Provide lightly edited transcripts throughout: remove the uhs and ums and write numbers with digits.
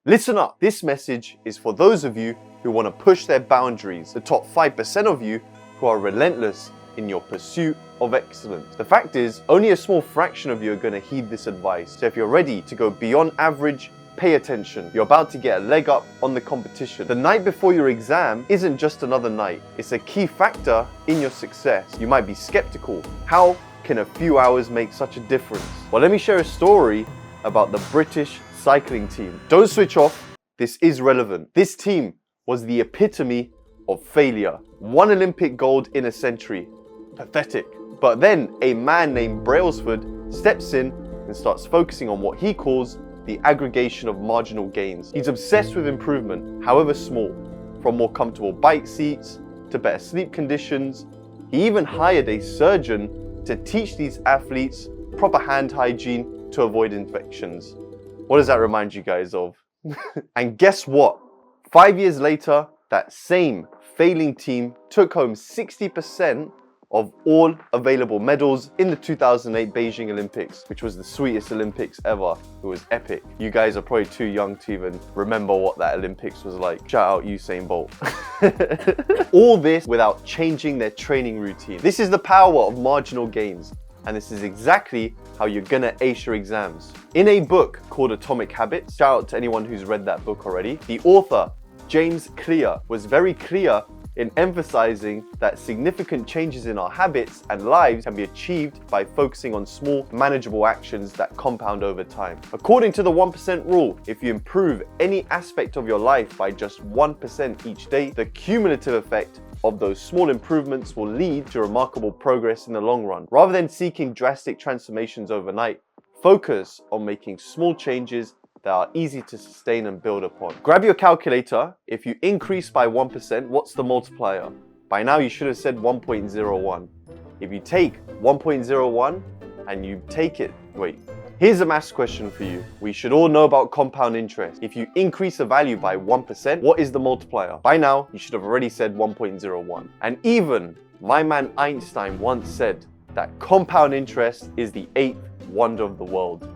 Listen up, this message is for those of you who want to push their boundaries, the top 5% of you who are relentless in your pursuit of excellence. The fact is, only a small fraction of you are going to heed this advice. So if you're ready to go beyond average, pay attention. You're about to get a leg up on the competition. The night before your exam isn't just another night. It's a key factor in your success. You might be skeptical. How can a few hours make such a difference? Well, let me share a story about the British cycling team. Don't switch off. This is relevant. This team was the epitome of failure. 1 Olympic gold in a century. Pathetic. But then a man named Brailsford steps in and starts focusing on what he calls the aggregation of marginal gains. He's obsessed with improvement, however small, from more comfortable bike seats to better sleep conditions. He even hired a surgeon to teach these athletes proper hand hygiene to avoid infections. What does that remind you guys of? And guess what? 5 years later, that same failing team took home 60% of all available medals in the 2008 Beijing Olympics, which was the sweetest Olympics ever. It was epic. You guys are probably too young to even remember what that Olympics was like. Shout out Usain Bolt. All this without changing their training routine. This is the power of marginal gains. And this is exactly how you're gonna ace your exams. In a book called Atomic Habits, shout out to anyone who's read that book already, the author, James Clear, was very clear in emphasizing that significant changes in our habits and lives can be achieved by focusing on small, manageable actions that compound over time. According to the 1% rule, if you improve any aspect of your life by just 1% each day, the cumulative effect of those small improvements will lead to remarkable progress in the long run. Rather than seeking drastic transformations overnight, focus on making small changes that are easy to sustain and build upon. Grab your calculator. If you increase by 1%, what's the multiplier? By now you should have said 1.01. If you take 1.01 and you take it, here's a maths question for you. We should all know about compound interest. If you increase a value by 1%, what is the multiplier? By now, you should have already said 1.01. And even my man Einstein once said that compound interest is the 8th wonder of the world.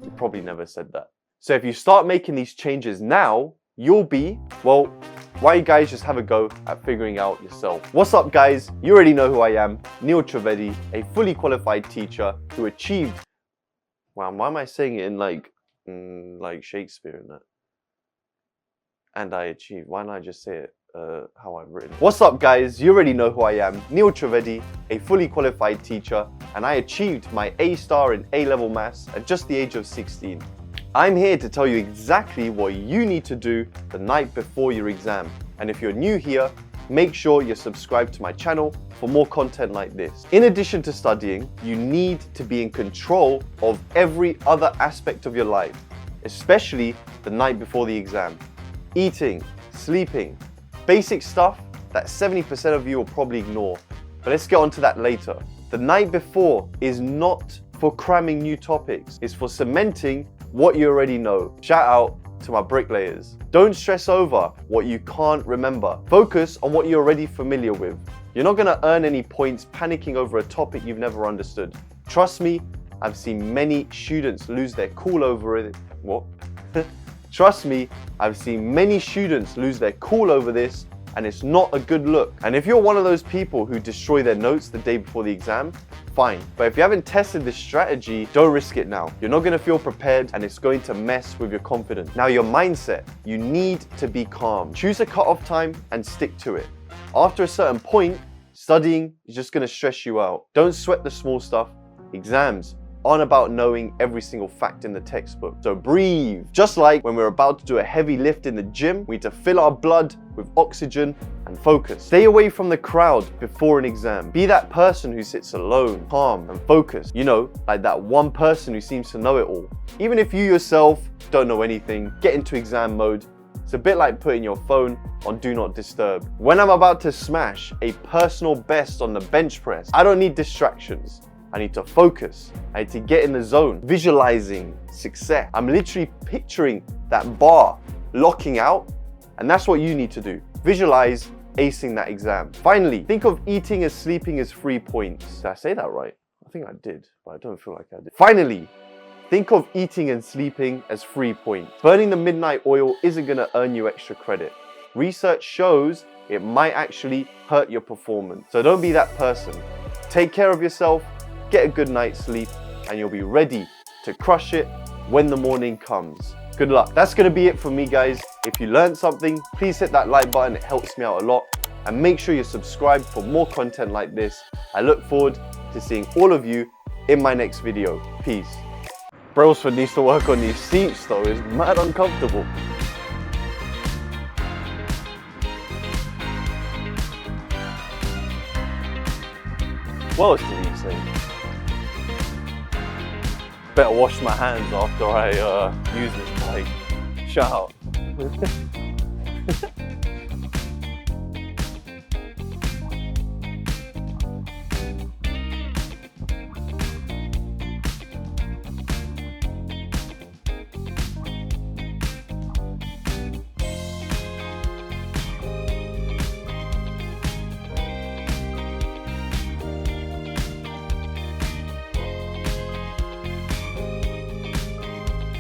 He probably never said that. So if you start making these changes now, you'll be, well, why you guys just have a go at figuring out yourself. What's up guys? You already know who I am, Neil Trivedi, a fully qualified teacher who achieved, wow, why am I saying it in like Shakespeare and that? And I achieved, why don't I just say it how I've written? What's up guys? You already know who I am, Neil Trivedi, a fully qualified teacher, and I achieved my A star in A-Level maths at just the age of 16. I'm here to tell you exactly what you need to do the night before your exam. And if you're new here, make sure you're subscribed to my channel for more content like this. In addition to studying, you need to be in control of every other aspect of your life, especially the night before the exam. Eating, sleeping, basic stuff that 70% of you will probably ignore. But let's get onto that later. The night before is not for cramming new topics, it's for cementing what you already know. Shout out to my bricklayers. Don't stress over what you can't remember. Focus on what you're already familiar with. You're not gonna earn any points panicking over a topic you've never understood. Trust me, I've seen many students lose their cool over it. What? Trust me, I've seen many students lose their cool over this, and it's not a good look. And if you're one of those people who destroy their notes the day before the exam, fine. But if you haven't tested this strategy, don't risk it now. You're not gonna feel prepared and it's going to mess with your confidence. Now your mindset, you need to be calm. Choose a cutoff time and stick to it. After a certain point, studying is just gonna stress you out. Don't sweat the small stuff. Exams aren't about knowing every single fact in the textbook. So breathe. Just like when we're about to do a heavy lift in the gym, we need to fill our blood with oxygen and focus. Stay away from the crowd before an exam. Be that person who sits alone, calm and focused. You know, like that one person who seems to know it all. Even if you yourself don't know anything, get into exam mode. It's a bit like putting your phone on Do Not Disturb. When I'm about to smash a personal best on the bench press, I don't need distractions. I need to focus. I need to get in the zone, visualizing success. I'm literally picturing that bar locking out, and that's what you need to do. Visualize acing that exam. Finally, think of eating and sleeping as 3 points. Did I say that right? I think I did, but I don't feel like I did. Finally, Think of eating and sleeping as 3 points. Burning the midnight oil isn't going to earn you extra credit. Research shows it might actually hurt your performance. So don't be that person. Take care of yourself, get a good night's sleep, and you'll be ready to crush it when the morning comes. Good luck. That's going to be it for me, guys. If you learned something, please hit that like button. It helps me out a lot. And make sure you're subscribed for more content like this. I look forward to seeing all of you in my next video. Peace. Brailsford needs to work on these seats though. It's mad uncomfortable. What else did he say? Better wash my hands after I use this bike. Shout out.